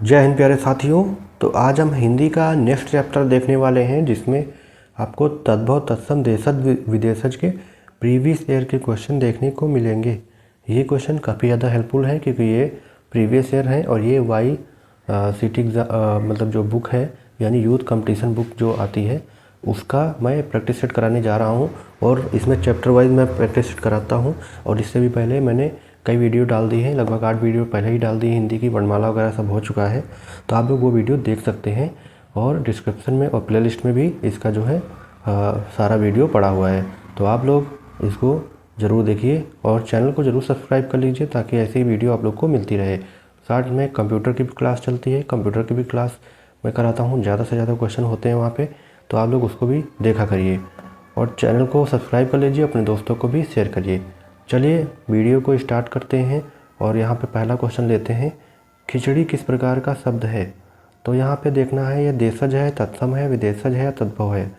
जय हिंद प्यारे साथियों। तो आज हम हिंदी का नेक्स्ट चैप्टर देखने वाले हैं, जिसमें आपको तद्भव तत्सम देशज विदेशज के प्रीवियस ईयर के क्वेश्चन देखने को मिलेंगे। ये क्वेश्चन काफ़ी ज़्यादा हेल्पफुल है क्योंकि ये प्रीवियस ईयर हैं और ये वाई सिटी मतलब जो बुक है यानी यूथ कंपटीशन बुक जो आती है उसका मैं प्रैक्टिस सेट कराने जा रहा हूँ और इसमें चैप्टर वाइज मैं प्रैक्टिस सेट कराता हूँ। और इससे भी पहले मैंने कई वीडियो डाल दी हैं, लगभग 8 वीडियो पहले ही डाल दी है, हिंदी की वर्णमाला वगैरह सब हो चुका है, तो आप लोग वो वीडियो देख सकते हैं। और डिस्क्रिप्शन में और प्लेलिस्ट में भी इसका जो है सारा वीडियो पड़ा हुआ है, तो आप लोग इसको ज़रूर देखिए और चैनल को ज़रूर सब्सक्राइब कर लीजिए ताकि ऐसी वीडियो आप लोग को मिलती रहे। साथ में कंप्यूटर की भी क्लास चलती है, कंप्यूटर की भी क्लास मैं कराता हूँ, ज़्यादा से ज़्यादा क्वेश्चन होते हैं वहाँ पे, तो आप लोग उसको भी देखा करिए और चैनल को सब्सक्राइब कर लीजिए, अपने दोस्तों को भी शेयर करिए। चलिए वीडियो को स्टार्ट करते हैं और यहाँ पे पहला क्वेश्चन लेते हैं, खिचड़ी किस प्रकार का शब्द है। तो यहाँ पे देखना है ये देशज है, तत्सम है, विदेशज है या तद्भव है।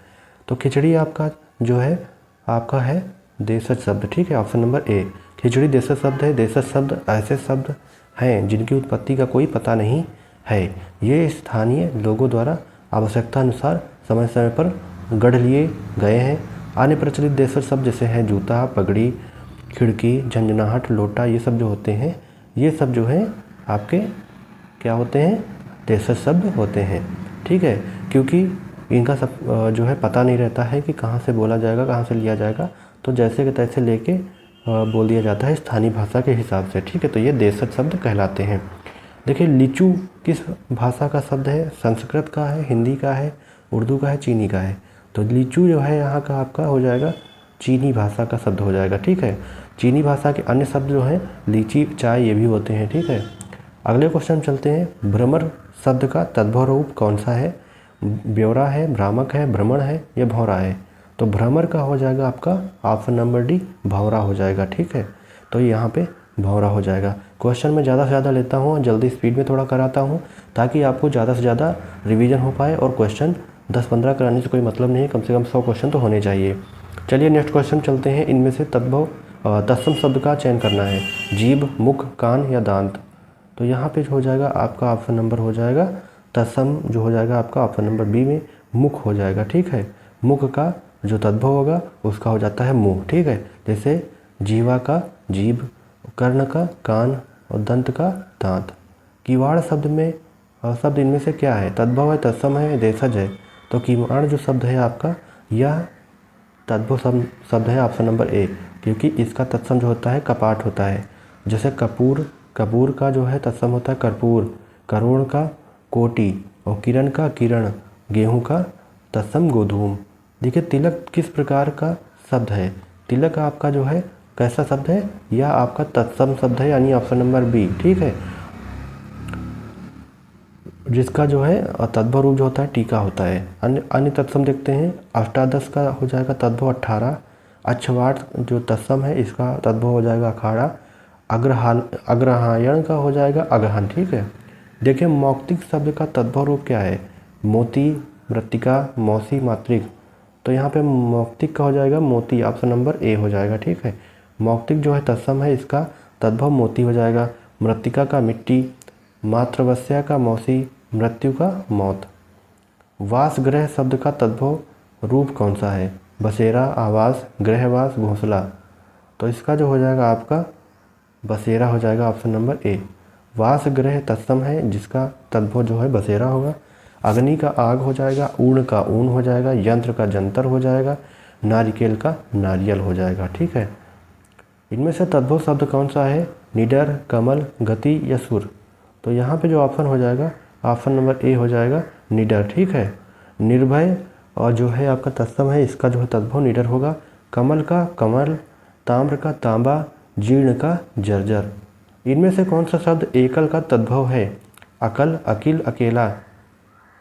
तो खिचड़ी आपका जो है आपका है देशज शब्द, ठीक है, ऑप्शन नंबर ए। खिचड़ी देशज शब्द है। देशज शब्द ऐसे शब्द हैं जिनकी उत्पत्ति का कोई पता नहीं है। ये स्थानीय लोगों द्वारा आवश्यकता अनुसार समय समय पर गढ़ लिए गए हैं। अन्य प्रचलित देशज शब्द जैसे हैं जूता, पगड़ी, खिड़की, झंझनाहट, लोटा, ये सब जो होते हैं ये सब जो है आपके क्या होते हैं, देशज शब्द होते हैं, ठीक है, क्योंकि इनका सब जो है पता नहीं रहता है कि कहाँ से बोला जाएगा, कहाँ से लिया जाएगा, तो जैसे के तैसे लेके बोल दिया जाता है स्थानीय भाषा के हिसाब से, ठीक है। तो ये देशज शब्द कहलाते हैं। देखिए लीचू किस भाषा का शब्द है, संस्कृत का है, हिंदी का है, उर्दू का है, चीनी का है। तो लीचू जो है यहाँ का आपका हो जाएगा चीनी भाषा का शब्द हो जाएगा, ठीक है। चीनी भाषा के अन्य शब्द जो हैं लीची, चाय, ये भी होते हैं, ठीक है। अगले क्वेश्चन चलते हैं, भ्रमर शब्द का तद्भव रूप कौन सा है। ब्यौरा है, भ्रामक है, भ्रमण है या भौरा है। तो भ्रमर का हो जाएगा आपका ऑप्शन नंबर डी, भौरा हो जाएगा, ठीक है। तो यहाँ पे भौरा हो जाएगा। क्वेश्चन मैं ज़्यादा से ज़्यादा लेता हूँ और जल्दी स्पीड में थोड़ा कराता हूँ ताकि आपको ज़्यादा से ज़्यादा रिवीजन हो पाए, और क्वेश्चन 10-15 कराने से कोई मतलब नहीं है, कम से कम 100 क्वेश्चन तो होने चाहिए। चलिए नेक्स्ट क्वेश्चन चलते हैं। इनमें से तत्सम शब्द का चयन करना है, जीभ, मुख, कान या दांत। तो यहाँ पे हो जाएगा आपका ऑप्शन नंबर हो जाएगा तत्सम जो हो जाएगा आपका ऑप्शन नंबर बी में मुख हो जाएगा, ठीक है। मुख का जो तद्भव होगा उसका हो जाता है मुँह, ठीक है। जैसे जीवा का जीभ, कर्ण का कान और दंत का दांत। किवाड़ शब्द में शब्द इनमें से क्या है, तद्भव है, तत्सम है, देशज है। तो किवाड़ जो शब्द है आपका यह तद्भव शब्द है ऑप्शन नंबर ए, क्योंकि इसका तत्सम जो होता है कपाट होता है। जैसे कपूर, कपूर का जो है तत्सम होता है कर्पूर, करोड़ का कोटि और किरण का किरण, गेहूं का तत्सम गोधूम। देखिए तिलक किस प्रकार का शब्द है। तिलक आपका जो है कैसा शब्द है, यह आपका तत्सम शब्द है यानी ऑप्शन नंबर बी, ठीक है, जिसका जो है तद्भव रूप जो होता है टीका होता है। अन्य तत्सम देखते हैं, अष्टादश का हो जाएगा तद्भव 18, अच्छवाट जो तत्सम है इसका तद्भव हो जाएगा अखाड़ा, अग्रहायण का हो जाएगा अगहन, ठीक है। देखिए मौक्तिक शब्द का तद्भव रूप क्या है, मोती, मृत्तिका, मौसी, मातृक। तो यहाँ पे मौक्तिक का हो जाएगा मोती, ऑप्शन नंबर ए हो जाएगा, ठीक है। मौक्तिक जो है तत्सम है इसका तद्भव मोती हो जाएगा। मृत्तिका का मिट्टी, मातृवस्या का मौसी, मृत्यु का मौत। वासगृह शब्द का तद्भव रूप कौन सा है, बसेरा, आवास, गृहवास, घोंसला। तो इसका जो हो जाएगा आपका बसेरा हो जाएगा, ऑप्शन नंबर ए। वासगृह तत्सम है जिसका तद्भव जो है बसेरा होगा। अग्नि का आग हो जाएगा, ऊर्ण का ऊन हो जाएगा, यंत्र का जंतर हो जाएगा, नारिकेल का नारियल हो जाएगा, ठीक है। इनमें से तद्भव शब्द कौन सा है, निडर, कमल, गति या सुर। तो यहाँ पे जो ऑप्शन हो जाएगा ऑप्शन नंबर ए हो जाएगा निडर, ठीक है। निर्भय और जो है आपका तत्सम है इसका जो है तद्भव निडर होगा। कमल का कमल, ताम्र का तांबा, जीर्ण का जर्जर। इनमें से कौन सा शब्द एकल का तद्भव है, अकल, अकिल, अकेला।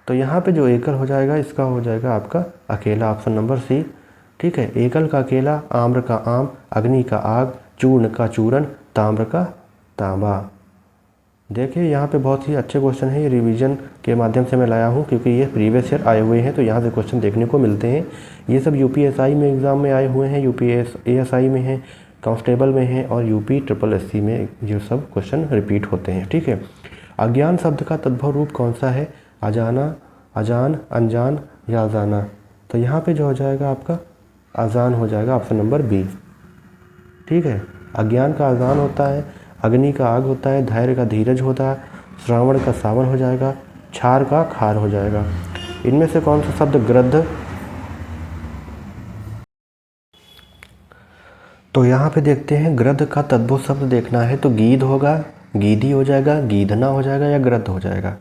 तो यहाँ पे जो एकल हो जाएगा इसका हो जाएगा आपका अकेला, ऑप्शन नंबर सी, ठीक है। एकल का अकेला, आम्र का आम, अग्नि का आग, चूर्ण का चूरण, ताम्र का तांबा। देखिए यहाँ पे बहुत ही अच्छे क्वेश्चन है, ये रिवीजन के माध्यम से मैं लाया हूँ क्योंकि ये प्रीवियस ईयर आए हुए हैं, तो यहाँ से क्वेश्चन देखने को मिलते हैं। ये सब यूपीएसआई में एग्ज़ाम में आए हुए हैं, यूपीएसआई में हैं, कांस्टेबल में हैं और यूपी SSSC में ये सब क्वेश्चन रिपीट होते हैं, ठीक है। अज्ञान शब्द का तद्भव रूप कौन सा है? अजाना, अजान, अनजान या अजाना? तो यहाँ पे जो हो जाएगा आपका अजान हो जाएगा, ऑप्शन नंबर बी। ठीक है, अज्ञान का अजान होता है, अग्नि का आग होता है, धैर्य का धीरज होता है, श्रावण का सावन हो जाएगा, क्षार का खार हो जाएगा। इनमें से कौन सा शब्द गृध्र? तो यहाँ पे देखते हैं गृध्र का तद्भव शब्द देखना है तो गीध होगा, गीधी हो जाएगा, गीधना हो जाएगा या गृध्र हो जाएगा?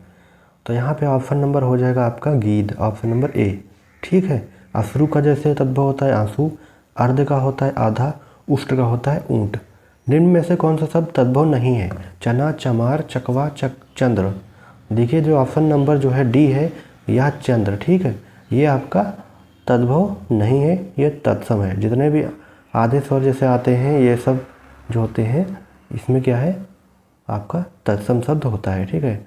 तो यहाँ पे ऑप्शन नंबर हो जाएगा आपका गीध, ऑप्शन नंबर ए। ठीक है, अश्रु का जैसे तद्भव होता है आंसू, अर्ध का होता है आधा, उष्ट का होता है ऊंट। निम्न में से कौन सा शब्द तद्भव नहीं है? चना, चमार, चकवा, चंद्र। देखिए जो ऑप्शन नंबर जो है डी है यह चंद्र। ठीक है, ये आपका तद्भव नहीं है, ये तत्सम है। जितने भी आधे स्वर जैसे आते हैं ये सब जो होते हैं इसमें क्या है आपका तत्सम शब्द होता है। ठीक है,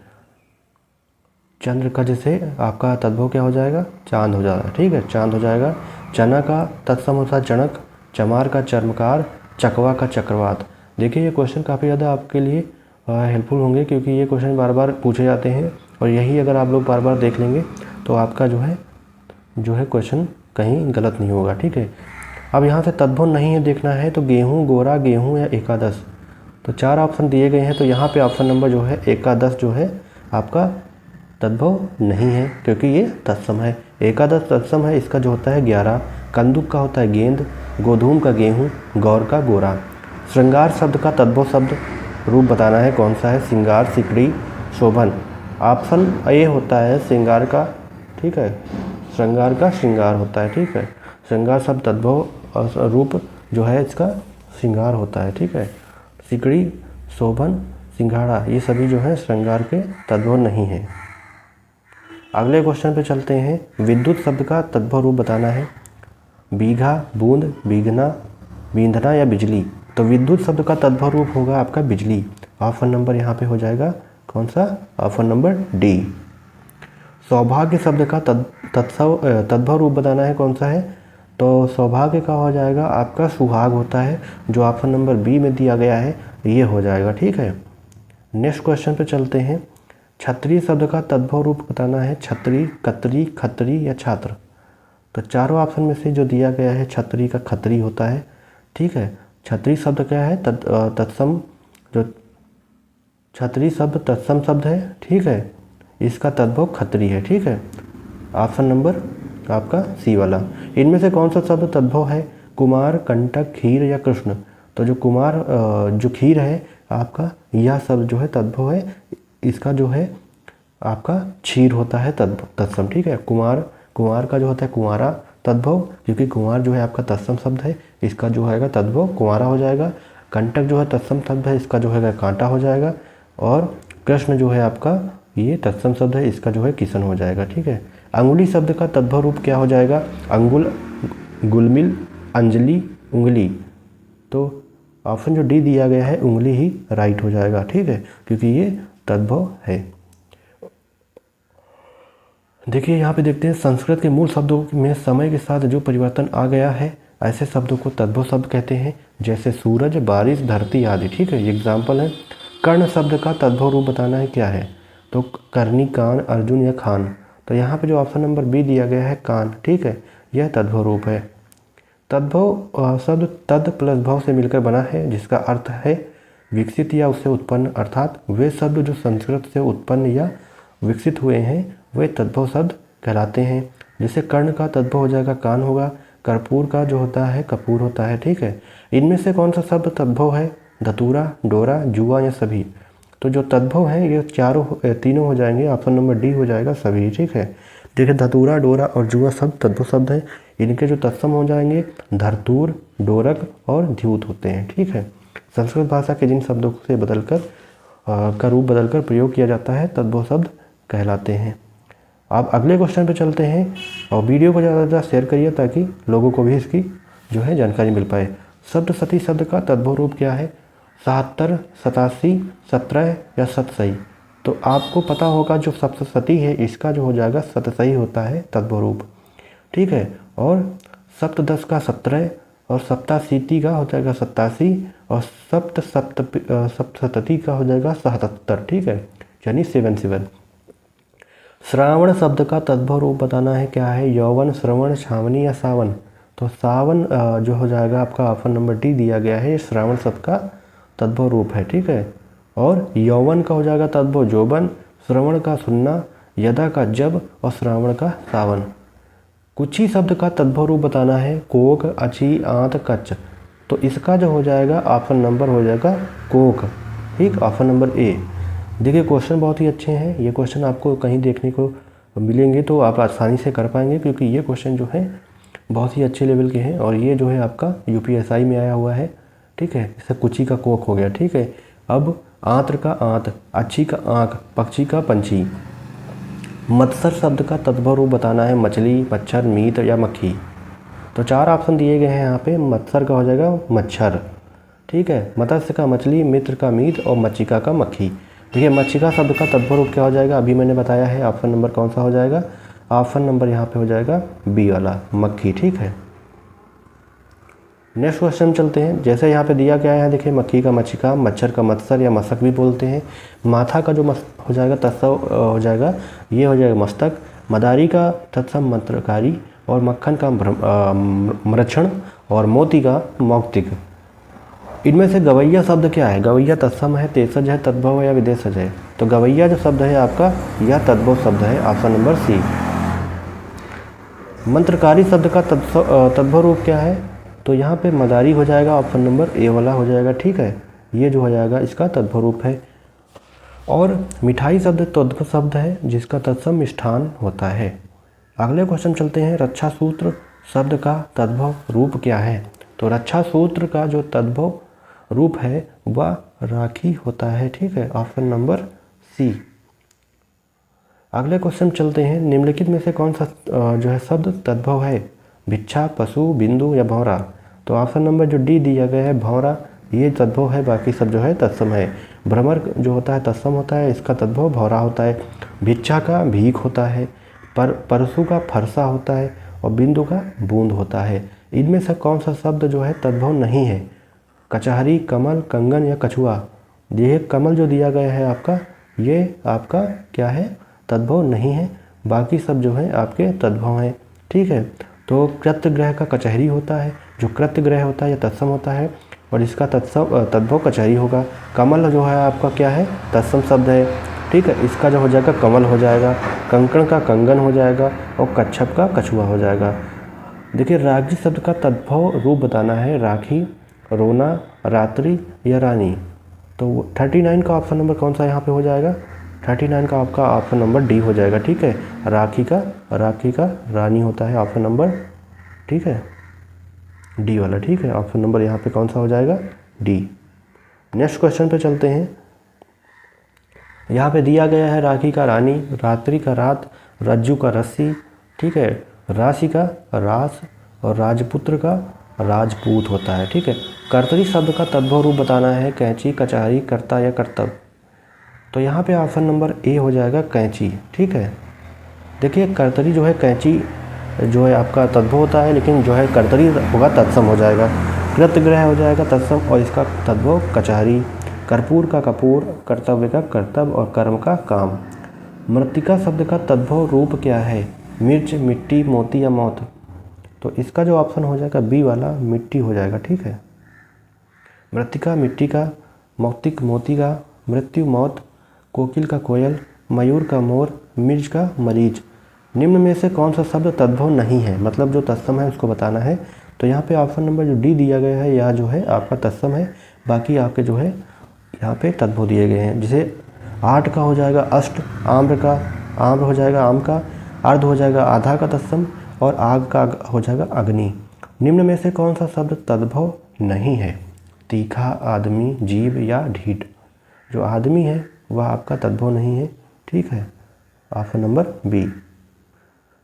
चंद्र का जैसे आपका तद्भव क्या हो जाएगा? चांद हो जाएगा। ठीक है, चांद हो जाएगा। चना का तत्सम होता है चणक, चमार का चर्मकार, चकवा का चक्रवात। देखिए ये क्वेश्चन काफ़ी ज़्यादा आपके लिए हेल्पफुल होंगे क्योंकि ये क्वेश्चन बार बार पूछे जाते हैं और यही अगर आप लोग बार बार देख लेंगे तो आपका जो है क्वेश्चन कहीं गलत नहीं होगा। ठीक है, अब यहाँ से तद्भव नहीं है देखना है तो गेहूँ, गोरा, गेहूँ या एकादश। तो 4 ऑप्शन दिए गए हैं तो यहाँ पे ऑप्शन नंबर जो है एकादश जो है आपका तद्भव नहीं है क्योंकि ये तत्सम है। एकादश तत्सम है, इसका जो होता है 11। कंदुक का होता है गेंद, गोधूम का गेहूँ, गौर का गोरा। श्रृंगार शब्द का तद्भव शब्द रूप बताना है कौन सा है? श्रृंगार, सिकड़ी, शोभन। ऑप्शन ए होता है श्रृंगार का। ठीक है, श्रृंगार का श्रृंगार होता है। ठीक है, श्रृंगार शब्द तद्भव रूप जो है इसका श्रृंगार होता है। ठीक है, सिकड़ी, शोभन, सिंघाड़ा ये सभी जो है श्रृंगार के तद्भव नहीं है। अगले क्वेश्चन पे चलते हैं। विद्युत शब्द का तद्भव रूप बताना है। बीघा, बूंद, बीघना, बींधना या बिजली। तो विद्युत शब्द का तद्भव रूप होगा आपका बिजली। ऑप्शन नंबर यहाँ पे हो जाएगा कौन सा? Option number D. सौभाग्य शब्द का तद्भव रूप बताना है कौन सा है? तो सौभाग्य का हो जाएगा आपका सुहाग होता है, जो ऑप्शन नंबर बी में दिया गया है ये हो जाएगा। ठीक है, नेक्स्ट क्वेश्चन पे चलते हैं। छतरी शब्द का तद्भव रूप बताना है। छतरी, कतरी, खतरी या छात्र। तो चारों ऑप्शन में से जो दिया गया है छतरी का खतरी होता है। ठीक है, छतरी शब्द क्या है? तत्सम, जो छतरी शब्द तत्सम शब्द है। ठीक है, इसका तद्भव खतरी है। ठीक है, ऑप्शन नंबर आपका सी वाला। इनमें से कौन सा शब्द तद्भव है? कुमार, कंटक, खीर या कृष्ण। तो जो कुमार जो खीर है आपका यह शब्द जो है तद्भव है, इसका जो है आपका क्षीर होता है तत्सम। ठीक है, कुमार का जो होता है कुंवारा तद्भव, क्योंकि कुंवार जो है आपका तत्सम शब्द है, इसका जो है तद्भव कुंवारा हो जाएगा। कंटक जो है तत्सम शब्द है, इसका जो है कांटा हो जाएगा। और कृष्ण जो है आपका ये तत्सम शब्द है, इसका जो है किशन हो जाएगा। ठीक है, अंगुली शब्द का तद्भव रूप क्या हो जाएगा? अंगुल, गुलमिल, अंजलि, उंगली। तो ऑप्शन जो डी दिया गया है उंगली ही राइट हो जाएगा। ठीक है, क्योंकि ये तद्भव है। देखिए यहाँ पे देखते हैं संस्कृत के मूल शब्दों में समय के साथ जो परिवर्तन आ गया है ऐसे शब्दों को तद्भव शब्द कहते हैं, जैसे सूरज, बारिश, धरती आदि। ठीक है, ये एग्जाम्पल है। कर्ण शब्द का तद्भव रूप बताना है क्या है? तो करनी, कान, अर्जुन या खान। तो यहाँ पे जो ऑप्शन नंबर बी दिया गया है कान। ठीक है, यह तद्भव रूप है। तद्भव शब्द तद प्लस भव से मिलकर बना है, जिसका अर्थ है विकसित या उससे उत्पन्न, अर्थात वे शब्द जो संस्कृत से उत्पन्न या विकसित हुए हैं वे तद्भव शब्द कहलाते हैं। जैसे कर्ण का तद्भव हो जाएगा कान होगा, कर्पूर का जो होता है कपूर होता है। ठीक है, इनमें से कौन सा शब्द तद्भव है? धतूरा, डोरा, जुआ या सभी। तो जो तद्भव है ये तीनों हो जाएंगे, ऑप्शन नंबर डी हो जाएगा सभी। ठीक है, देखिए धतूरा, डोरा और जुआ सब तद्भव शब्द हैं। इनके जो तत्सम हो जाएंगे धरतूर, डोरक और द्यूत होते हैं। ठीक है, संस्कृत भाषा के जिन शब्दों से बदलकर का रूप बदलकर प्रयोग किया जाता है तद्भव शब्द कहलाते हैं। अब अगले क्वेश्चन पे चलते हैं और वीडियो को ज़्यादा से ज़्यादा शेयर करिए ताकि लोगों को भी इसकी जो है जानकारी मिल पाए। सप्तशती शब्द का तद्भव रूप क्या है? 77, 87, 17 या सतसई। तो आपको पता होगा जो सप्तशती है इसका जो हो जाएगा सतसई होता है तद्भव रूप। ठीक है, और सप्तदश का 17 और सप्ताशीति का हो जाएगा 87 और सप्तशती का हो जाएगा 77। ठीक है, यानी 7 श्रावण शब्द का तद्भव रूप बताना है, क्या है? यौवन, श्रवण, छावनी या सावन। तो सावन जो हो जाएगा आपका ऑप्शन नंबर डी दिया गया है, ये श्रावण शब्द का तद्भव रूप है, ठीक है। और यौवन का हो जाएगा तद्भव जोबन, श्रवण का सुनना, यदा का जब और श्रावण का सावन। कुची शब्द का तद्भव रूप बताना है, कोक, अची, आंत, कच्च। तो इसका जो हो जाएगा ऑप्शन नंबर हो जाएगा कोक, ठीक, ऑप्शन नंबर ए। देखिए क्वेश्चन बहुत ही अच्छे हैं, ये क्वेश्चन आपको कहीं देखने को मिलेंगे तो आप आसानी से कर पाएंगे, क्योंकि ये क्वेश्चन जो है बहुत ही अच्छे लेवल के हैं और ये जो है आपका यूपीएसआई में आया हुआ है, ठीक है। इससे कुची का कोक हो गया, ठीक है। अब आंत्र का आंत, अच्छी का आँख, पक्षी का पंछी। मत्सर शब्द का तद्भव रूप बताना है, मछली, मच्छर, मीत या मक्खी। तो 4 ऑप्शन दिए गए हैं यहाँ पे। मत्सर का हो जाएगा मच्छर, ठीक है। मत्स्य का मछली, मित्र का मीत और मच्छिका का मक्खी। देखिए मच्छिका शब्द का तद्भव रूप क्या हो जाएगा, अभी मैंने बताया है। ऑप्शन नंबर कौन सा हो जाएगा? ऑप्शन नंबर यहाँ पे हो जाएगा बी वाला, मक्खी, ठीक है। नेक्स्ट क्वेश्चन चलते हैं। जैसे यहाँ पे दिया गया है, देखिए मक्खी का मच्छिका, मच्छर का मत्सर या मशक भी बोलते हैं। माथा का जो हो जाएगा तत्सव हो जाएगा, ये हो जाएगा मस्तक। मदारी का तत्सम मंत्रकारी और मक्खन का मृक्षण और मोती का मौक्तिक। इनमें से गवैया शब्द क्या है? गवैया तत्सम है, तेसज है, तद्भव या विदेशज है। तो गवैया जो शब्द है आपका, यह तद्भव शब्द है, ऑप्शन नंबर सी। मंत्रकारी शब्द का तद्भव रूप क्या है? तो यहाँ पे मदारी हो जाएगा, ऑप्शन नंबर ए वाला हो जाएगा, ठीक है। ये जो हो जाएगा इसका तद्भव रूप है। और मिठाई शब्द तद्भव शब्द है जिसका तत्सम मिष्ठान होता है। अगले क्वेश्चन चलते हैं। रक्षा सूत्र शब्द का तद्भव रूप क्या है? तो रक्षा सूत्र का जो तद्भव रूप है वह राखी होता है, ठीक है, ऑप्शन नंबर सी। अगले क्वेश्चन चलते हैं। निम्नलिखित में से कौन सा जो है शब्द तद्भव है? भिक्षा, पशु, बिंदु या भौरा। तो ऑप्शन नंबर जो डी दिया गया है भौरा, ये तद्भव है, बाकी सब जो है तत्सम है। भ्रमर जो होता है तत्सम होता है, इसका तद्भव भौरा होता है। भिक्षा का भीख होता है, परशु का फरसा होता है और बिंदु का बूंद होता है। इनमें से कौन सा शब्द जो है तद्भव नहीं है? कचहरी, कमल, कंगन या कछुआ। ये कमल जो दिया गया है आपका, ये आपका क्या है? तद्भव नहीं है, बाकी सब जो है आपके तद्भव हैं, ठीक है। तो कृत्यग्रह का कचहरी होता है, जो कृत्यग्रह होता है यह तत्सम होता है और इसका तद्भव कचहरी होगा। कमल जो है आपका क्या है? तत्सम शब्द है, ठीक है, इसका जो हो जाएगा कमल हो जाएगा। कंकण का कंगन हो जाएगा और कच्छप का कछुआ हो जाएगा। देखिए राखी शब्द का तद्भव रूप बताना है, राखी, रोना, रात्रि या रानी। तो 39 का ऑप्शन नंबर कौन सा यहाँ पे हो जाएगा? 39 का आपका ऑप्शन नंबर डी हो जाएगा, ठीक है। राखी का रानी होता है, ऑप्शन नंबर, ठीक है, डी वाला, ठीक है। ऑप्शन नंबर यहाँ पे कौन सा हो जाएगा? डी। नेक्स्ट क्वेश्चन पे चलते हैं। यहाँ पे दिया गया है राखी का रानी, रात्रि का रात, रज्जु का रस्सी, ठीक है, राशि का रास और राजपुत्र का राजपूत होता है, ठीक है। कर्तरी शब्द का तद्भव रूप बताना है, कैंची, कचहरी, कर्ता या कर्तव्य। तो यहाँ पे ऑप्शन नंबर ए हो जाएगा कैंची, ठीक है। देखिए कर्तरी जो है कैंची जो है आपका तद्भव होता है, लेकिन जो है कर्तरी होगा तत्सम हो जाएगा। कृत्यग्रह हो जाएगा तत्सम और इसका तद्भव कचहरी। कर्पूर का कपूर, कर्तव्य का कर्तव्य और कर्म का काम। मृत्तिका शब्द का तद्भव रूप क्या है? मिर्च, मिट्टी, मोती या मौत। तो इसका जो ऑप्शन हो जाएगा बी वाला, मिट्टी हो जाएगा, ठीक है। मृत्तिका मिट्टी का, मौक्तिक मोती का, मृत्यु मौत, कोकिल का कोयल, मयूर का मोर, मिर्च का मरीच। निम्न में से कौन सा शब्द तद्भव नहीं है? मतलब जो तत्सम है उसको बताना है। तो यहाँ पे ऑप्शन नंबर जो डी दिया गया है यह जो है आपका तत्सम है, बाकी आपके जो है यहाँ पे तद्भव दिए गए हैं। जैसे आठ का हो जाएगा अष्ट, आम्र का आम्र हो जाएगा आम का, अर्ध हो जाएगा आधा का तत्सम और आग का हो जाएगा अग्नि। निम्न में से कौन सा शब्द तद्भव नहीं है? तीखा, आदमी, जीव या ढीठ। जो आदमी है वह आपका तद्भव नहीं है, ठीक है, ऑप्शन नंबर बी।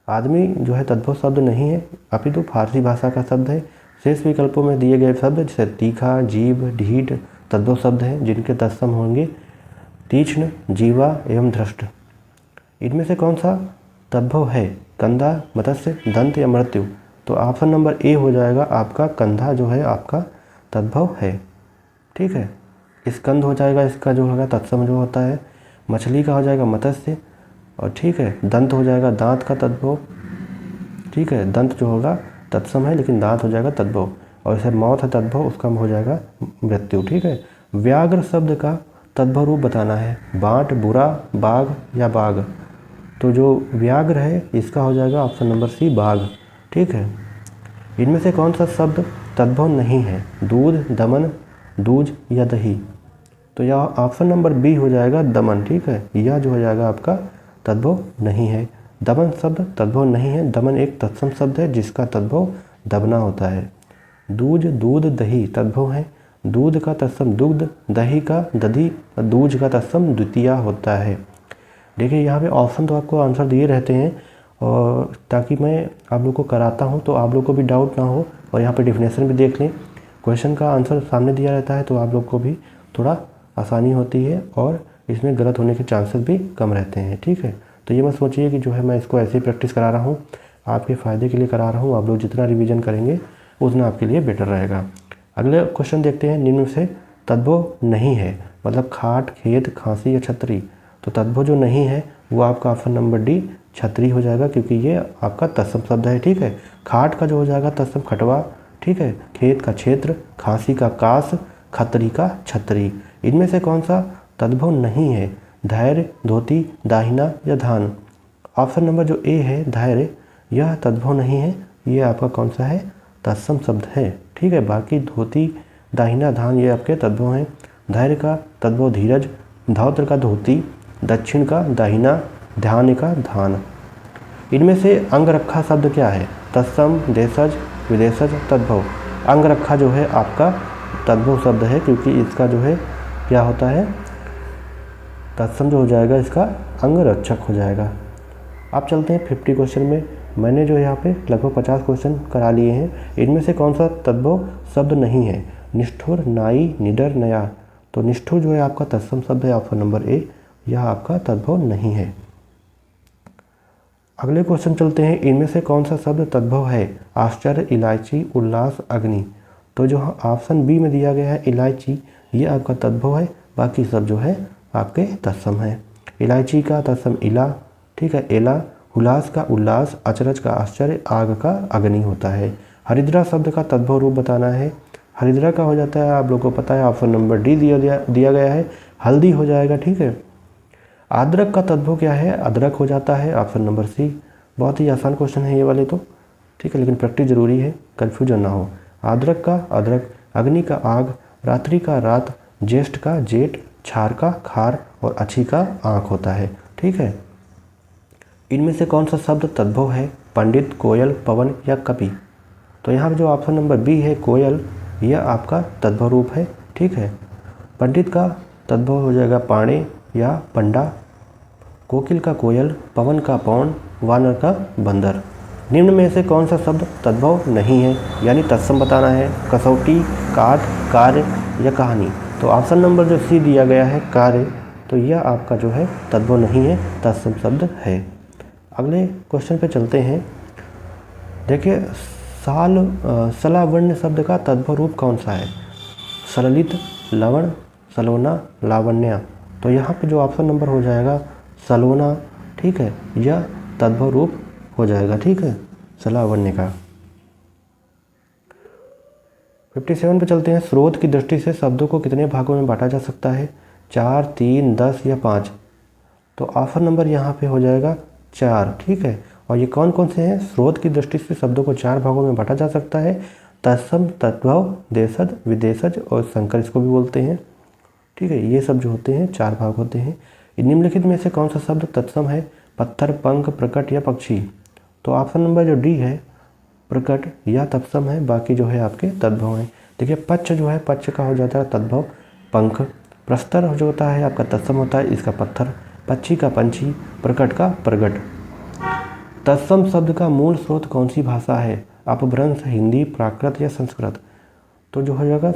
आदमी जो है तद्भव शब्द नहीं है, अपितु फारसी भाषा का शब्द है। शेष विकल्पों में दिए गए शब्द जैसे तीखा, जीव, ढीठ तद्भव शब्द हैं जिनके तत्सम होंगे तीक्ष्ण, जीवा एवं धृष्ट। इनमें से कौन सा तद्भव है? कंधा, मत्स्य, दंत या मृत्यु। तो ऑप्शन नंबर ए हो जाएगा आपका कंधा जो है आपका तद्भव है, ठीक है। स्कंद हो जाएगा इसका जो होगा तत्सम जो होता है। मछली का हो जाएगा मत्स्य, और ठीक है दंत हो जाएगा दांत का तद्भव, ठीक है दंत जो होगा तत्सम है लेकिन दांत हो जाएगा तद्भव, और इसे मौत है तद्भव, उसका हो जाएगा मृत्यु, ठीक है। व्याघ्र शब्द का तद्भव रूप बताना है, बांट, बुरा, बाघ या बाघ। तो जो व्याघ्र है इसका हो जाएगा ऑप्शन नंबर सी बाघ, ठीक है। इनमें से कौन सा शब्द तद्भव नहीं है, दूध, दमन, दूज या दही। तो यह ऑप्शन नंबर बी हो जाएगा दमन, ठीक है। यह जो हो जाएगा आपका तद्भव नहीं है, दमन शब्द तद्भव नहीं है। दमन एक तत्सम शब्द है जिसका तद्भव दबना होता है। दूज, दूध, दही तद्भव है, दूध का तत्सम दुग्ध, दही का दधि, दूज का तत्सम द्वितीया होता है। देखिए यहाँ पे ऑप्शन तो आपको आंसर दिए रहते हैं, और ताकि मैं आप लोग को कराता हूँ तो आप लोग को भी डाउट ना हो, और यहाँ पे डेफिनेशन भी देख लें। क्वेश्चन का आंसर सामने दिया रहता है तो आप लोग को भी थोड़ा आसानी होती है, और इसमें गलत होने के चांसेस भी कम रहते हैं, ठीक है। तो ये मत सोचिए कि जो है मैं इसको ऐसे ही प्रैक्टिस करा रहा हूँ, आपके फ़ायदे के लिए करा रहा हूँ। आप लोग जितना रिवीजन करेंगे उतना आपके लिए बेटर रहेगा। अगले क्वेश्चन देखते हैं, निम्न में से तद्भव नहीं है, मतलब खाट, खेत, खांसी या छतरी। तो तद्भव जो नहीं है वो आपका ऑप्शन नंबर डी छतरी हो जाएगा, क्योंकि ये आपका तत्सम शब्द है, ठीक है। खाट का जो हो जाएगा तत्सम खटवा, ठीक है। खेत का क्षेत्र, खांसी का कास, खतरी का छतरी। इनमें से कौन सा तद्भव नहीं है, धैर्य, धोती, दाहिना या धान। ऑप्शन नंबर जो ए है धैर्य, यह तद्भव नहीं है, ये आपका कौन सा है, तत्सम शब्द है, ठीक है। बाकी धोती, दाहिना, धान ये आपके तद्भव हैं। धैर्य का तद्भव धीरज, धौत्र का धोती, दक्षिण का दाहिना, ध्यान का धान। इनमें से अंगरखा शब्द क्या है, तत्सम, देशज, विदेशज, तद्भव। अंगरखा जो है आपका तद्भव शब्द है, क्योंकि इसका जो है क्या होता है, तत्सम जो हो जाएगा इसका अंगरक्षक हो जाएगा। अब चलते हैं 50 क्वेश्चन में। मैंने जो यहाँ पे लगभग 50 क्वेश्चन करा लिए हैं। इनमें से कौन सा तद्भव शब्द नहीं है, निष्ठुर, नाई, निडर, नया। तो निष्ठुर जो है आपका तत्सम शब्द है, ऑप्शन नंबर ए, यह आपका तद्भव नहीं है। अगले क्वेश्चन चलते हैं, इनमें से कौन सा शब्द तद्भव है, आश्चर्य, इलायची, उल्लास, अग्नि। तो जो ऑप्शन बी में दिया गया है इलायची, ये आपका तद्भव है, बाकी सब जो है आपके तत्सम है। इलायची का तत्सम इला, ठीक है, एला। उल्लास का उल्लास, अचरज का आश्चर्य, आग का अग्नि होता है। हरिद्रा शब्द का तद्भव रूप बताना है। हरिद्रा का हो जाता है, आप लोगों को पता है, ऑप्शन नंबर डी दिया गया है, हल्दी हो जाएगा, ठीक है। अदरक का तद्भव क्या है, अदरक हो जाता है, ऑप्शन नंबर सी। बहुत ही आसान क्वेश्चन है ये वाले तो, ठीक है, लेकिन प्रैक्टिस जरूरी है, कन्फ्यूजन ना हो। अदरक का अदरक, अग्नि का आग, रात्रि का रात, ज्येष्ठ का जेठ, क्षार का खार और अच्छी का आँख होता है, ठीक है। इनमें से कौन सा शब्द तद्भव है, पंडित, कोयल, पवन या कपि। तो यहाँ पर जो ऑप्शन नंबर बी है कोयल, यह आपका तद्भव रूप है, ठीक है। पंडित का तद्भव हो जाएगा पाणे या पंडा, कोकिल का कोयल, पवन का पवन, वानर का बंदर। निम्न में से कौन सा शब्द तद्भव नहीं है, यानी तत्सम बताना है, कसौटी, काठ, कार्य या कहानी। तो ऑप्शन नंबर जो सी दिया गया है कार्य, तो यह आपका जो है तद्भव नहीं है, तत्सम शब्द है। अगले क्वेश्चन पे चलते हैं। देखिए सलावण्य शब्द का तद्भव रूप कौन सा है, सललित, लवण, सलोना, लावण्य। तो यहाँ पे जो ऑप्शन नंबर हो जाएगा सलोना, ठीक है, यह तद्भव रूप हो जाएगा, ठीक है, सलावण्य का। 57 पे चलते हैं। स्रोत की दृष्टि से शब्दों को कितने भागों में बांटा जा सकता है, 4, 3, 10 या 5। तो ऑप्शन नंबर यहाँ पे हो जाएगा 4, ठीक है। और ये कौन कौन से हैं, स्रोत की दृष्टि से शब्दों को 4 भागों में बांटा जा सकता है, तत्सम, तद्भव, देशज, विदेशज और संकर इसको भी बोलते हैं, ठीक है। ये सब जो होते हैं 4 भाग होते हैं। निम्नलिखित में से कौन सा शब्द तत्सम है, पत्थर, पंख, प्रकट या पक्षी। तो ऑप्शन नंबर जो डी है प्रकट या तत्सम है, बाकी जो है आपके तद्भव हैं। देखिए पक्ष जो है, पक्ष का हो जाता है तद्भव पंख, प्रस्तर जो होता है आपका तत्सम होता है, इसका पत्थर, पक्षी का पंछी, प्रकट का प्रगट। तत्सम शब्द का मूल स्रोत कौन सी भाषा है, अपभ्रंश, हिंदी, प्राकृत या संस्कृत। तो जो हो जाएगा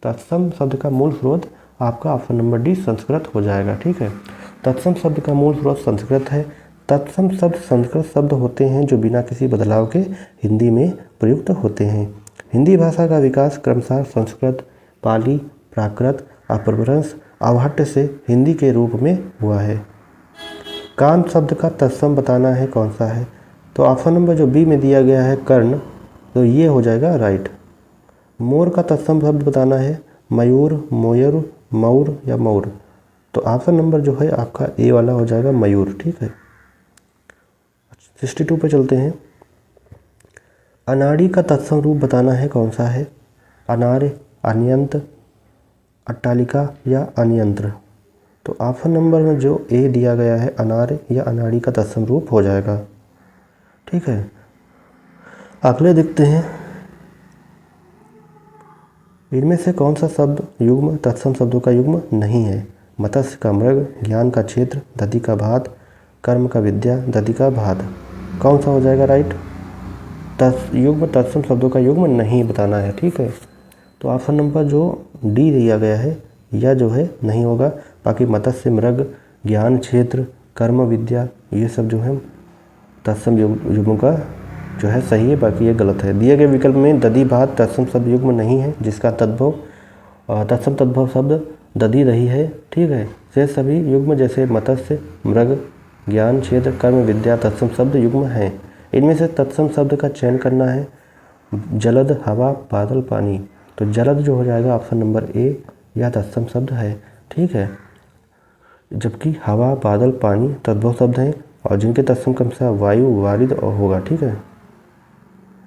तत्सम शब्द का मूल स्रोत आपका ऑप्शन नंबर डी संस्कृत हो जाएगा, ठीक है। तत्सम शब्द का मूल स्रोत संस्कृत है। तत्सम शब्द संस्कृत शब्द होते हैं जो बिना किसी बदलाव के हिंदी में प्रयुक्त होते हैं। हिंदी भाषा का विकास क्रमशः संस्कृत, पाली, प्राकृत, अपभ्रंश अवहट्ट से हिंदी के रूप में हुआ है। कान शब्द का तत्सम बताना है कौन सा है? तो ऑप्शन नंबर जो बी में दिया गया है कर्ण, तो ये हो जाएगा राइट। मोर का तत्सम शब्द बताना है मयूर, मोयर, मौर या मौर। तो ऑप्शन नंबर जो है आपका ए वाला हो जाएगा मयूर। ठीक है, 62 पे चलते हैं। अनाड़ी का तत्सम रूप बताना है कौन सा है? अनार्य, अनियंत, अट्टालिका या अनियंत्र। तो ऑप्शन नंबर में जो ए दिया गया है अनार्य या अनाड़ी का तत्सम रूप हो जाएगा। ठीक है, अगले देखते हैं। इनमें से कौन सा शब्द युग्म तत्सम शब्दों का युग्म नहीं है? मत्स्य का मृग, ज्ञान का क्षेत्र, दधि का भात, कर्म का विद्या, दधि का भात। कौन सा हो जाएगा राइट? युग्म तत्सम शब्दों का युग्म नहीं बताना है। ठीक है, तो ऑप्शन नंबर जो डी दिया गया है यह जो है नहीं होगा। बाकी मत्स्य, मृग, ज्ञान क्षेत्र, कर्म विद्या ये सब जो है तत्सम युग्म का जो है सही है, बाकी ये गलत है। दिए गए विकल्प में दधि भात तत्सम शब्द युग्म नहीं है, जिसका तत्सम तद्भव शब्द दधि रही है। ठीक है, शेष सभी युग्म जैसे मत्स्य, मृग, ज्ञान क्षेत्र, कर्म विद्या तत्सम शब्द युग्म हैं। इनमें से तत्सम शब्द का चयन करना है जलद, हवा, बादल, पानी। तो जलद जो हो जाएगा ऑप्शन नंबर ए, यह तत्सम शब्द है। ठीक है, जबकि हवा, बादल, पानी तद्भव शब्द हैं और जिनके तत्सम क्रम से वायु, वारिद होगा। ठीक है,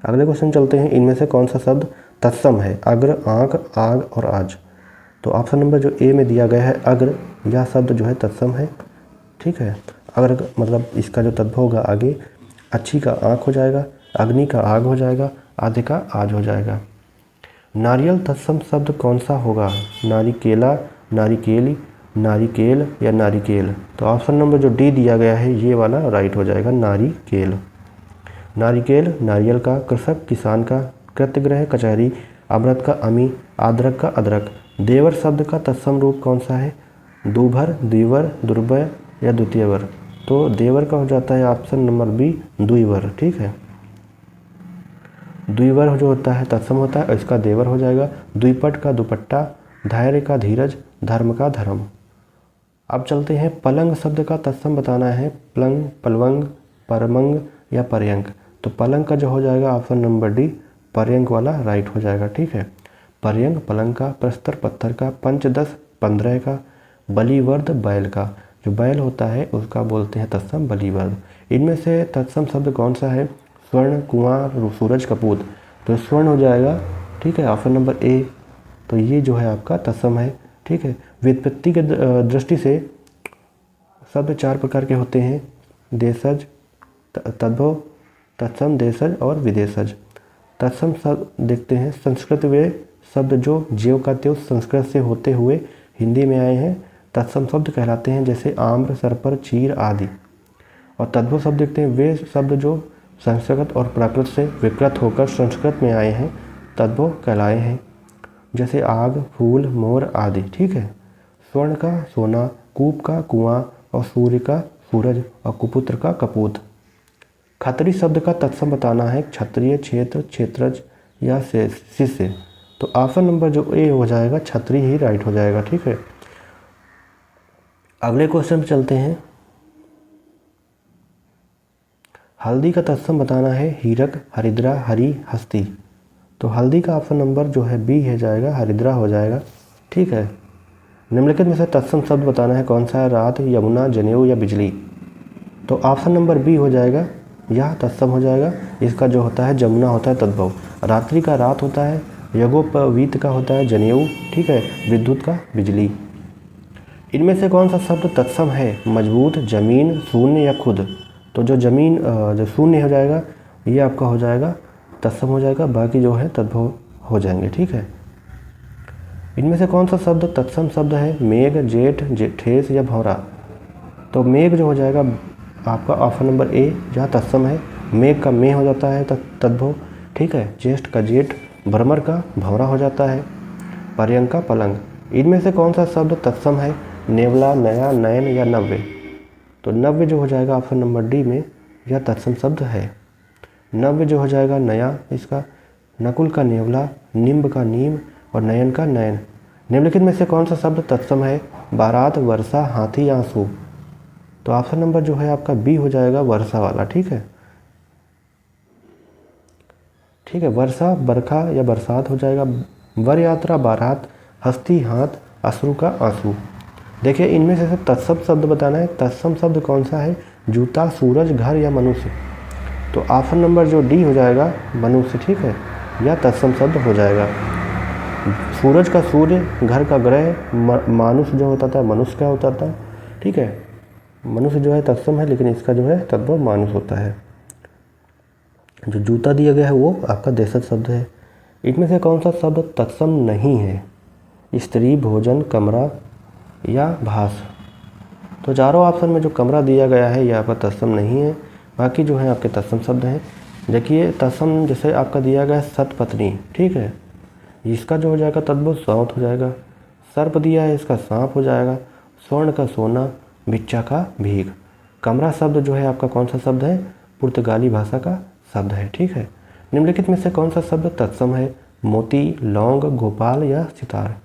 अगले क्वेश्चन चलते हैं। इनमें से कौन सा शब्द तत्सम है? अग्र, आंख, आग और आज। तो ऑप्शन नंबर जो ए में दिया गया है अग्र, यह शब्द जो है तत्सम है। ठीक है, अग्र मतलब इसका जो तद्भव होगा आगे, अच्छी का आँख हो जाएगा, अग्नि का आग हो जाएगा, आधे का आज हो जाएगा। नारियल तत्सम शब्द कौन सा होगा? नारिकेला, नारिकेली, नारिकेल या नारिकेल। तो ऑप्शन नंबर जो डी दिया गया है ये वाला राइट हो जाएगा, नारिकेल। नारिकेल नारियल का, कृषक किसान का, कृतगृह कचहरी, अमृत का अमी, आद्रक का अदरक। देवर शब्द का तत्सम रूप कौन सा है? दूभर, द्विवर, दुर्बय या द्वितीयवर। तो देवर का हो जाता है ऑप्शन नंबर बी, द्विवर। ठीक है, द्विवर जो होता है तत्सम होता है और इसका देवर हो जाएगा। द्विपट का दुपट्टा, धैर्य का धीरज, धर्म का धर्म। अब चलते हैं, पलंग शब्द का तत्सम बताना है पलंग, पलवंग, परमंग या पर्यंक। तो पलंग का जो हो जाएगा ऑप्शन नंबर डी, पर्यंक वाला राइट हो जाएगा। ठीक है, पर्यंक पलंग का, प्रस्तर पत्थर का, पंचदश 15 का, बलिवर्द बैल का। जो बैल होता है उसका बोलते हैं तत्सम बलिवर्द। इनमें से तत्सम शब्द कौन सा है? स्वर्ण, कुआं, सूरज, कपूत। तो स्वर्ण हो जाएगा। ठीक है, ऑप्शन नंबर ए। तो ये जो है आपका तत्सम है। ठीक है, व्युत्पत्ति के दृष्टि से शब्द 4 प्रकार के होते हैं, देशज, तद्भव, तत्सम, देशज और विदेशज। तत्सम शब्द देखते हैं, संस्कृत वे शब्द जो ज्यों का त्यों संस्कृत से होते हुए हिंदी में आए हैं तत्सम शब्द कहलाते हैं, जैसे आम्र, सरपर, चीर आदि। और तद्भव शब्द देखते हैं, वे शब्द जो संस्कृत और प्राकृत से विकृत होकर संस्कृत में आए हैं तद्भव कहलाए हैं, जैसे आग, फूल, मोर आदि। ठीक है, स्वर्ण का सोना, कूप का कुआं और सूर्य का सूरज और कुपुत्र का कपूत। खत्री शब्द का तत्सम बताना है क्षत्रिय, क्षेत्र, क्षेत्रज या शिष्य। तो ऑप्शन नंबर जो ए हो जाएगा क्षत्रिय ही राइट हो जाएगा। ठीक है, अगले क्वेश्चन पे चलते हैं। हल्दी का तत्सम बताना है हीरक, हरिद्रा, हरि, हस्ती। तो हल्दी का ऑप्शन नंबर जो है बी है जाएगा, हरिद्रा हो जाएगा। ठीक है, निम्नलिखित में से तत्सम शब्द बताना है कौन सा है? रात, यमुना, जनेऊ या बिजली। तो ऑप्शन नंबर बी हो जाएगा, यह तत्सम हो जाएगा। इसका जो होता है जमुना होता है तद्भव, रात्रि का रात होता है, यज्ञोपवीत का होता है जनेऊ। ठीक है, विद्युत का बिजली। इनमें से कौन सा शब्द तत्सम है? मजबूत, जमीन, शून्य या खुद। तो जो जमीन जो शून्य हो जाएगा ये आपका हो जाएगा तत्सम हो जाएगा, बाकी जो है तद्भव हो जाएंगे। ठीक है, इनमें से कौन सा शब्द तत्सम शब्द है? मेघ, जेठ, ठेस या भौरा। तो मेघ जो हो जाएगा आपका ऑप्शन नंबर ए, जहाँ तत्सम है मेघ का मे हो जाता है तद्भव। ठीक है, ज्येष्ठ का जेठ, भ्रमर का भौरा हो जाता है, पर्यंक का पलंग। इनमें से कौन सा शब्द तत्सम है? नेवला, नया, नयन या नव्य। तो नव्य जो हो जाएगा ऑप्शन नंबर डी में, यह तत्सम शब्द है। नव्य जो हो जाएगा नया इसका, नकुल का नेवला, निम्ब का नीम और नयन का नयन। निम्नलिखित में से कौन सा शब्द तत्सम है? बारात, वर्षा, हाथी, आंसू। तो ऑप्शन नंबर जो है आपका बी हो जाएगा, वर्षा वाला। ठीक है, ठीक है, वर्षा बरखा या बरसात हो जाएगा। वर यात्रा, बारात, हस्ती, हाथ, अश्रु का आंसू। देखिए इनमें से तत्सम शब्द बताना है। तत्सम शब्द कौन सा है? जूता, सूरज, घर या मनुष्य। तो ऑप्शन नंबर जो डी हो जाएगा, मनुष्य। ठीक है, या तत्सम शब्द हो जाएगा। सूरज का सूर्य, घर का ग्रह, मानुष जो होता था मनुष्य का होता था। ठीक है, मनुष्य जो है तत्सम है, लेकिन इसका जो है तद्भव मानुष होता है। जो जूता दिया गया है वो आपका देशज शब्द है। इनमें से कौन सा शब्द तत्सम नहीं है? स्त्री, भोजन, कमरा या भास। तो चारों ऑप्शन में जो कमरा दिया गया है यह आपका तत्सम नहीं है, बाकी जो है आपके तत्सम शब्द हैं। देखिए तत्सम जैसे आपका दिया गया है सतपत्नी। ठीक है, इसका जो हो जाएगा तद्भव सौत हो जाएगा। सर्प दिया है, इसका सांप हो जाएगा। स्वर्ण का सोना, भिक्षा का भीख। कमरा शब्द जो है आपका कौन सा शब्द है? पुर्तगाली भाषा का शब्द है। ठीक है, निम्नलिखित में से कौन सा शब्द तत्सम है? मोती, लौंग, गोपाल या सितार।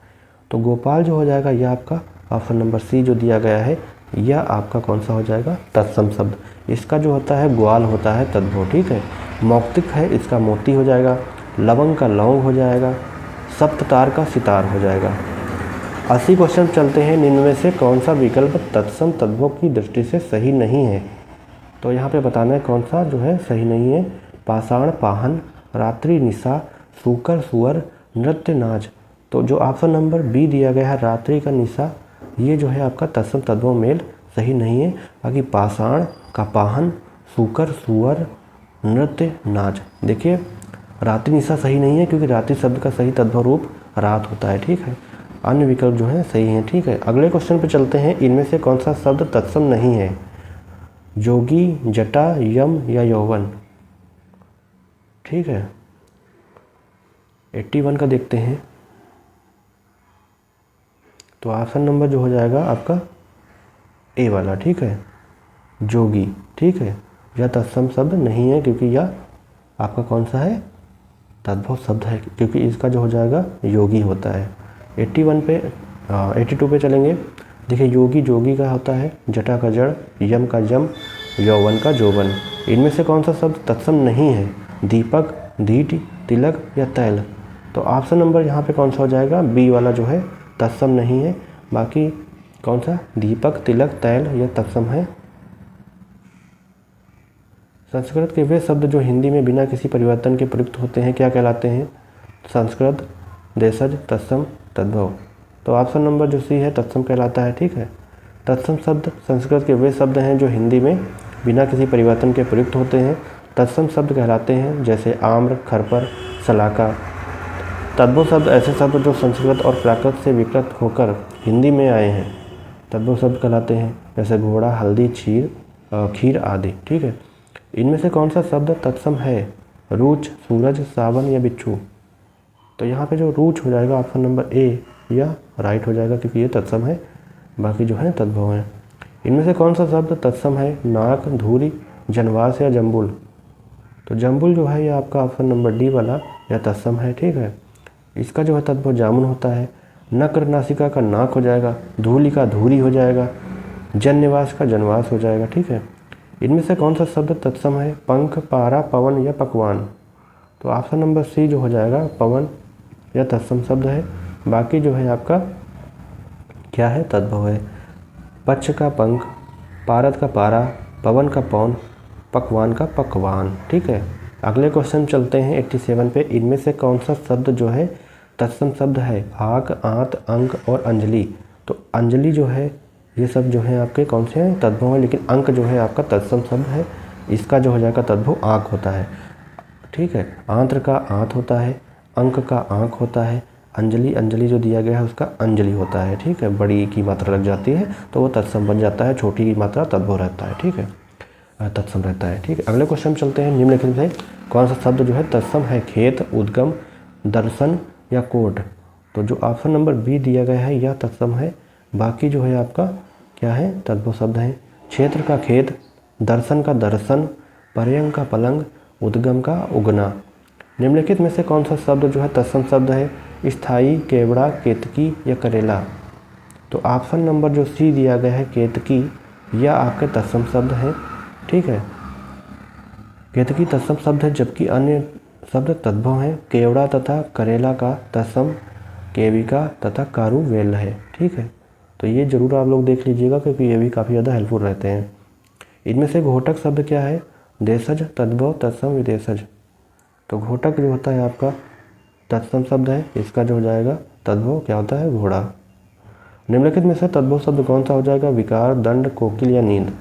तो गोपाल जो हो जाएगा यह आपका ऑप्शन नंबर सी जो दिया गया है, यह आपका कौन सा हो जाएगा? तत्सम शब्द। इसका जो होता है ग्वाल होता है तद्भव। ठीक है, मौक्तिक है, इसका मोती हो जाएगा। लवंग का लौंग हो जाएगा। सप्ततार का सितार हो जाएगा। 80 क्वेश्चन चलते हैं। निम्न में से कौन सा विकल्प तत्सम तद्भव की दृष्टि से सही नहीं है? तो यहाँ पे बताना है कौन सा जो है सही नहीं है। पाषाण, पाहन, रात्रि, निशा, सूकर, सुअर, नृत्य, नाच। तो जो ऑप्शन नंबर बी दिया गया है रात्रि का निशा, ये जो है आपका तत्सम तद्भव मेल सही नहीं है। बाकी पाषाण का पाहन, सूकर, सुअर, नृत्य, नाच। देखिए रात्रि निशा सही नहीं है, क्योंकि रात्रि शब्द का सही तद्भव रूप रात होता है। ठीक है, अन्य विकल्प जो है सही हैं। ठीक है, अगले क्वेश्चन पे चलते हैं। इनमें से कौन सा शब्द तत्सम नहीं है? जोगी, जटा, यम या यौवन। ठीक है, 81 का देखते हैं। तो ऑप्शन नंबर जो हो जाएगा आपका ए वाला। ठीक है, जोगी। ठीक है, यह तत्सम शब्द नहीं है, क्योंकि यह आपका कौन सा है? तद्भव शब्द है, क्योंकि इसका जो हो जाएगा योगी होता है। 82 पे चलेंगे। देखिए योगी जोगी का होता है, जटा का जड़, यम का जम, यौवन का जोवन। इनमें से कौन सा शब्द तत्सम नहीं है? दीपक, दीट, तिलक या तैल। तो ऑप्शन नंबर यहाँ पे कौन सा हो जाएगा? बी वाला जो है तत्सम नहीं है। बाकी कौन सा? दीपक, तिलक, तैल यह तत्सम है। संस्कृत के वे शब्द जो हिंदी में बिना किसी परिवर्तन के प्रयुक्त होते हैं क्या कहलाते हैं? संस्कृत, देशज, तत्सम, तद्भव। तो ऑप्शन नंबर जो सी है तत्सम कहलाता है। ठीक है, तत्सम शब्द संस्कृत के वे शब्द हैं जो हिंदी में बिना किसी परिवर्तन के प्रयुक्त होते हैं, तत्सम शब्द कहलाते हैं। जैसे आम्र, खरपर, सलाका। तद्भव शब्द ऐसे शब्द जो संस्कृत और प्राकृत से विकृत होकर हिंदी में आए हैं, तद्भव शब्द कहलाते हैं। जैसे घोड़ा, हल्दी, खीर आदि। ठीक है, इनमें से कौन सा शब्द तत्सम है? रूच, सूरज, सावन या बिच्छू। तो यहाँ पे जो रूच हो जाएगा ऑप्शन नंबर ए या राइट हो जाएगा, क्योंकि ये तत्सम है, बाकी जो है तद्भव है। इनमें से कौन सा शब्द तत्सम है? नाक, धूरी, जनवास या जम्बुल। तो जम्बुल जो है ये आपका ऑप्शन नंबर डी वाला या तत्सम है। ठीक है, इसका जो है तद्भव जामुन होता है। नक्र नासिका का नाक हो जाएगा। धूलि का धूरी हो जाएगा। जननिवास का जनवास हो जाएगा। ठीक है, इनमें से कौन सा शब्द तत्सम है? पंख, पारा, पवन या पकवान। तो ऑप्शन नंबर सी जो हो जाएगा पवन या तत्सम शब्द है। बाकी जो है आपका क्या है? तद्भव है। पक्ष का पंख, पारद का पारा, पवन का पौन, पकवान का पकवान। ठीक है, अगले क्वेश्चन चलते हैं 87 पे। इनमें से कौन सा शब्द जो है तत्सम शब्द है? आक, आंत, अंक और अंजलि। तो अंजलि जो है ये सब जो है आपके कौन से हैं? तद्भव है, लेकिन अंक जो है आपका तत्सम शब्द है। इसका जो हो जाएगा तद्भव आंक होता है। ठीक है, आंत्र का आंत होता है, अंक का आंक होता है, अंजलि जो दिया गया है उसका अंजलि होता है। ठीक है, बड़ी की मात्रा लग जाती है तो वो तत्सम बन जाता है, छोटी की मात्रा तद्भव रहता है। ठीक है, तत्सम रहता है। ठीक है, अगले क्वेश्चन चलते हैं। निम्नलिखित में कौन सा शब्द जो है तत्सम है? खेत, उद्गम, दर्शन या कोट। तो जो ऑप्शन नंबर बी दिया गया है यह तत्सम है। बाकी जो है आपका क्या है? तद्भव शब्द है। क्षेत्र का खेत, दर्शन का दर्शन, पर्यंक का पलंग, उद्गम का उगना। निम्नलिखित में से कौन सा शब्द जो है तत्सम शब्द है? स्थाई, केवड़ा, केतकी या करेला। तो ऑप्शन नंबर जो सी दिया गया है केतकी, यह आपके तत्सम शब्द है। ठीक है, केतकी तत्सम शब्द है, जबकि अन्य शब्द तद्भव हैं। केवड़ा तथा करेला का तत्सम केविका तथा कारुवेल है। ठीक है, तो ये जरूर आप लोग देख लीजिएगा क्योंकि ये भी काफ़ी ज़्यादा हेल्पफुल रहते हैं। इनमें से घोटक शब्द क्या है? देशज, तद्भव, तत्सम, विदेशज। तो घोटक जो होता है आपका तत्सम शब्द है, इसका जो हो जाएगा तद्भव क्या होता है? घोड़ा। निम्नलिखित में से तद्भव शब्द कौन सा हो जाएगा? विकार, दंड, कोकिल या नींद।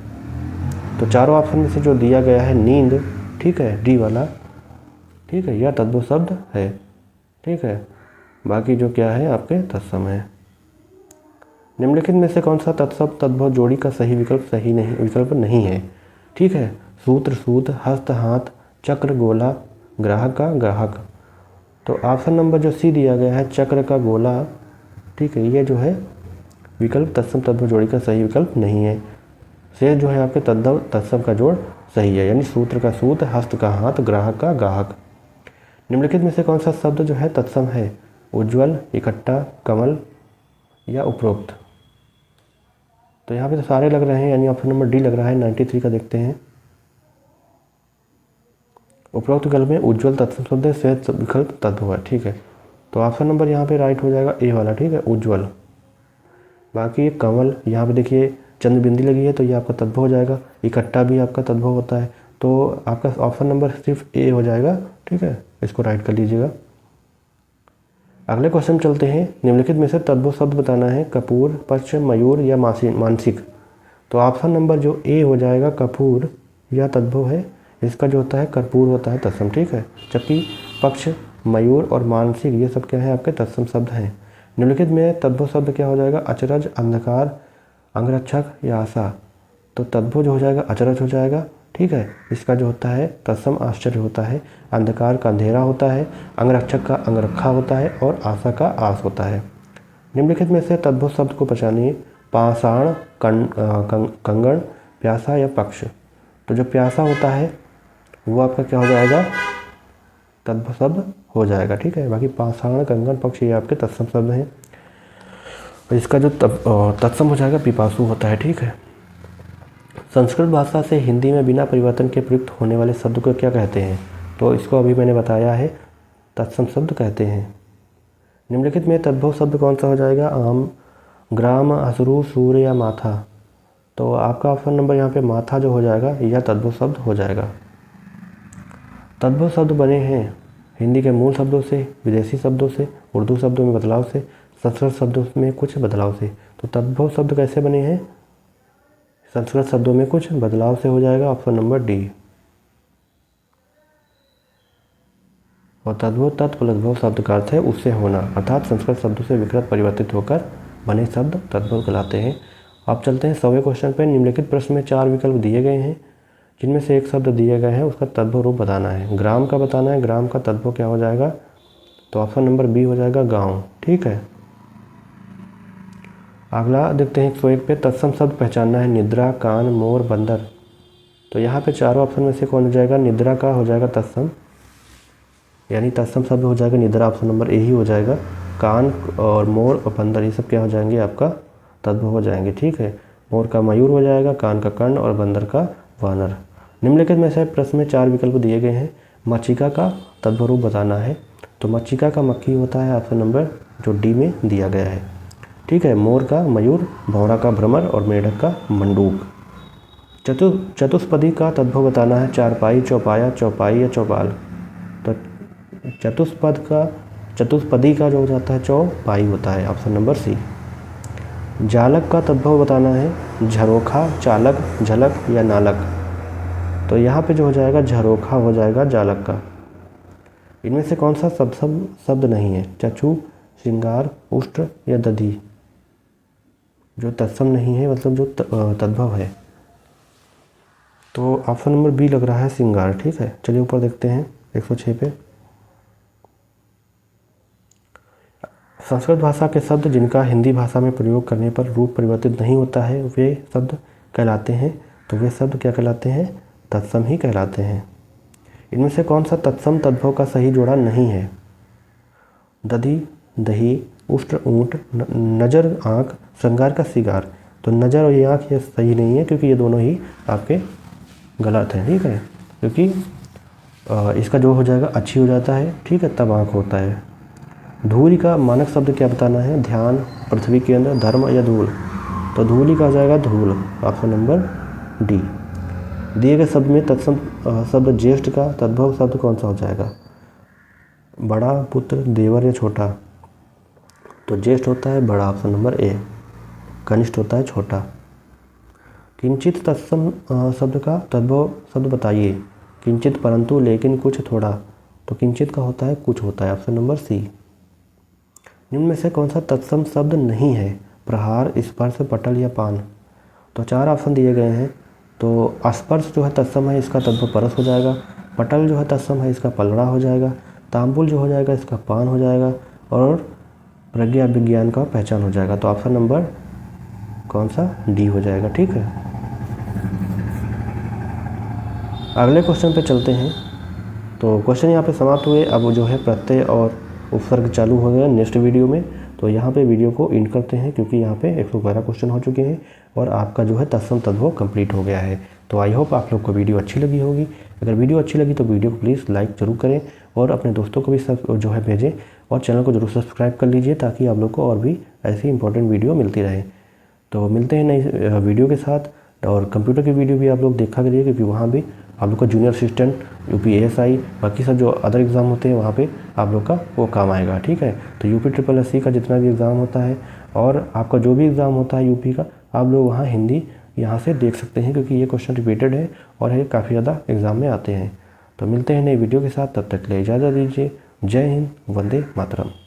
तो चारों ऑप्शन में से जो दिया गया है नींद, ठीक है, डी वाला, ठीक है, यह तद्भव शब्द है। ठीक है, बाकी जो क्या है आपके तत्सम है। निम्नलिखित में से कौन सा तत्सम तद्भव जोड़ी का सही विकल्प नहीं है? ठीक है, सूत्र, सूत, हस्त, हाथ, चक्र, गोला, ग्राहक का ग्राहक। तो ऑप्शन नंबर जो सी दिया गया है चक्र का गोला, ठीक है, ये जो है विकल्प तत्सम तद्भव जोड़ी का सही विकल्प नहीं है। शेष जो है आपके तद्भव तत्सम का जोड़ सही है, यानी सूत्र का सूत, हस्त का हाथ, ग्राहक का ग्राहक। निम्नलिखित में से कौन सा शब्द जो है तत्सम है? उज्ज्वल, इकट्ठा, कमल या उपरोक्त। तो यहाँ पे तो सारे लग रहे हैं, यानी ऑप्शन नंबर डी लग रहा है। 93 का देखते हैं। उपरोक्त विकल्प में उज्ज्वल तत्सम शब्द है, शेष विकल्प तद्भव है। ठीक है, तो ऑप्शन नंबर यहाँ पे राइट हो जाएगा ए वाला। ठीक है, उज्ज्वल। बाकी ये कमल, यहाँ पे देखिए चंद्र बिंदी लगी है तो ये आपका तद्भव हो जाएगा। इकट्ठा भी आपका तद्भव होता है, तो आपका ऑप्शन नंबर सिर्फ ए हो जाएगा। ठीक है, इसको राइट कर लीजिएगा। अगले क्वेश्चन चलते हैं। निम्नलिखित में से तद्भव शब्द बताना है। कपूर, पक्ष, मयूर या मानसिक। तो ऑप्शन नंबर जो ए हो जाएगा कपूर, यह तद्भव है। इसका जो होता है कर्पूर होता है तत्सम। ठीक है, जबकि पक्ष, मयूर और मानसिक ये सब क्या है आपके तत्सम शब्द हैं। निम्नलिखित में तद्भव शब्द क्या हो जाएगा? अचरज, अंधकार, अंगरक्षक या आशा। तो तद्भव जो हो जाएगा अचरज हो जाएगा। ठीक है, इसका जो होता है तत्सम आश्चर्य होता है, अंधकार का अंधेरा होता है, अंगरक्षक का अंगरखा होता है और आशा का आस होता है। निम्नलिखित में से तद्भव शब्द को पहचानिए। पाषाण, कंगन, प्यासा या पक्ष। तो जो प्यासा होता है वो आपका क्या हो जाएगा? तद्भव शब्द हो जाएगा। ठीक है, बाकी पाषाण, कंगन, पक्ष ये आपके तत्सम शब्द हैं। इसका जो तत्सम हो जाएगा पिपासु होता है। ठीक है, संस्कृत भाषा से हिंदी में बिना परिवर्तन के प्रयुक्त होने वाले शब्द को क्या कहते हैं? तो इसको अभी मैंने बताया है, तत्सम शब्द कहते हैं। निम्नलिखित में तद्भव शब्द कौन सा हो जाएगा? आम, ग्राम, अश्रु, सूर्य या माथा। तो आपका ऑप्शन नंबर यहाँ पे माथा जो हो जाएगा यह तद्भव शब्द हो जाएगा। तद्भव शब्द बने हैं हिंदी के मूल शब्दों से, विदेशी शब्दों से, उर्दू शब्दों में बदलाव से, संस्कृत शब्दों में कुछ बदलाव से। तो तद्भव शब्द कैसे बने हैं? संस्कृत शब्दों में कुछ बदलाव से हो जाएगा, ऑप्शन नंबर डी। और तद्भव तत्फलद्भव शब्द का अर्थ है उससे होना, अर्थात संस्कृत शब्दों से विकृत परिवर्तित होकर बने शब्द तद्भव कहलाते हैं। अब चलते हैं 100वें क्वेश्चन पर। निम्नलिखित प्रश्न में 4 विकल्प दिए गए हैं, जिनमें से एक शब्द दिए गए हैं उसका तद्भव रूप बताना है। ग्राम का बताना है, ग्राम का तद्भव क्या हो जाएगा? तो ऑप्शन नंबर बी हो जाएगा गाँव। ठीक है, अगला देखते हैं 101 पे। तत्सम शब्द पहचानना है। निद्रा, कान, मोर, बंदर। तो यहाँ पे चारों ऑप्शन में से कौन हो जाएगा? निद्रा का हो जाएगा तत्सम, यानी तत्सम शब्द हो जाएगा निद्रा, ऑप्शन नंबर ए ही हो जाएगा। कान और मोर और बंदर ये सब क्या हो जाएंगे? आपका तद्भव हो जाएंगे। ठीक है, मोर का मयूर हो जाएगा, कान का कर्ण और बंदर का वानर। निम्नलिखित में से प्रश्न में 4 विकल्प दिए गए हैं। मक्षिका का तद्भव रूप बताना है। तो मक्षिका का मक्खी होता है, ऑप्शन नंबर जो डी में दिया गया है। ठीक है, मोर का मयूर, भौरा का भ्रमर और मेढक का मंडूक। चतुष्पदी का तद्भव बताना है। चारपाई, चौपाया, चौपाई या चौपाल। तो चतुष्पदी का जो हो जाता है चौपाई होता है, ऑप्शन नंबर सी। जालक का तद्भव बताना है। झरोखा, चालक, झलक या नालक। तो यहाँ पे जो हो जाएगा झरोखा हो जाएगा जालक का। इनमें से कौन सा शब्द नहीं है? चक्षु, श्रृंगार, उष्ट्र या दधी। जो तत्सम नहीं है, मतलब जो तद्भव है। तो ऑप्शन नंबर बी लग रहा है श्रृंगार। ठीक है, चलिए ऊपर देखते हैं 106 पे। संस्कृत भाषा के शब्द जिनका हिंदी भाषा में प्रयोग करने पर रूप परिवर्तित नहीं होता है वे शब्द कहलाते हैं। तो वे शब्द क्या कहलाते हैं? तत्सम ही कहलाते हैं। इनमें से कौन सा तत्सम तद्भव का सही जोड़ा नहीं है? दधी, दही, उष्ट्र ऊँट, नज़र आँख, श्रृंगार का सिगार। तो नज़र और ये आँख ये सही नहीं है क्योंकि ये दोनों ही आपके गलत हैं, ठीक है, क्योंकि इसका जो हो जाएगा अच्छी हो जाता है, ठीक है, तब आँख होता है। धूल का मानक शब्द क्या बताना है? ध्यान, पृथ्वी केंद्र, धर्म या धूल। तो धूल ही का हो जाएगा धूल, ऑप्शन नंबर डी। दिए गए शब्द में तत्सम शब्द ज्येष्ठ का तद्भव शब्द कौन सा हो जाएगा? बड़ा, पुत्र, देवर या छोटा। तो ज्येष्ठ होता है बड़ा, ऑप्शन नंबर ए। कनिष्ठ होता है छोटा। किंचित तत्सम शब्द का तद्भव शब्द बताइए। किंचित, परंतु, लेकिन, कुछ, थोड़ा। तो किंचित का होता है कुछ होता है, ऑप्शन नंबर सी। निम्न में से कौन सा तत्सम शब्द नहीं है? प्रहार, स्पर्श, पटल या पान। तो 4 ऑप्शन दिए गए हैं। तो स्पर्श जो है तत्सम है, इसका तद्भव परस हो जाएगा। पटल जो है तत्सम है, इसका पलड़ा हो जाएगा। तांबुल जो हो जाएगा इसका पान हो जाएगा। और प्रज्ञा विज्ञान का पहचान हो जाएगा। तो ऑप्शन नंबर कौन सा? डी हो जाएगा, ठीक है। अगले क्वेश्चन पे चलते हैं। तो क्वेश्चन यहाँ पे समाप्त हुए। अब जो है प्रत्यय और उपसर्ग चालू हो गया नेक्स्ट वीडियो में। तो यहाँ पे वीडियो को एंड करते हैं क्योंकि यहाँ पे 112 क्वेश्चन हो चुके हैं और आपका जो है तत्सम तद्भव कंप्लीट हो गया है। तो आई होप आप लोग को वीडियो अच्छी लगी होगी। अगर वीडियो अच्छी लगी तो वीडियो को प्लीज़ लाइक ज़रूर करें और अपने दोस्तों को भी सब जो है भेजें और चैनल को जरूर सब्सक्राइब कर लीजिए ताकि आप लोग को और भी ऐसी इंपॉर्टेंट वीडियो मिलती रहे। तो मिलते हैं नई वीडियो के साथ। और कंप्यूटर की वीडियो भी आप लोग देखा करिए क्योंकि वहाँ भी आप लोग का जूनियर असिस्टेंट, यूपी ASI, बाकी सब जो अदर एग्ज़ाम होते हैं वहाँ पे आप लोग का वो काम आएगा, ठीक है। तो यूपी SSSC का जितना भी एग्ज़ाम होता है और आपका जो भी एग्ज़ाम होता है यूपी का, आप लोग वहाँ हिंदी यहाँ से देख सकते हैं क्योंकि ये क्वेश्चन रिपीटेड है और ये काफ़ी ज़्यादा एग्ज़ाम में आते हैं। तो मिलते हैं नई वीडियो के साथ, तब तक के लिए इजाज़त दीजिए। जय हिंद, वंदे मातरम।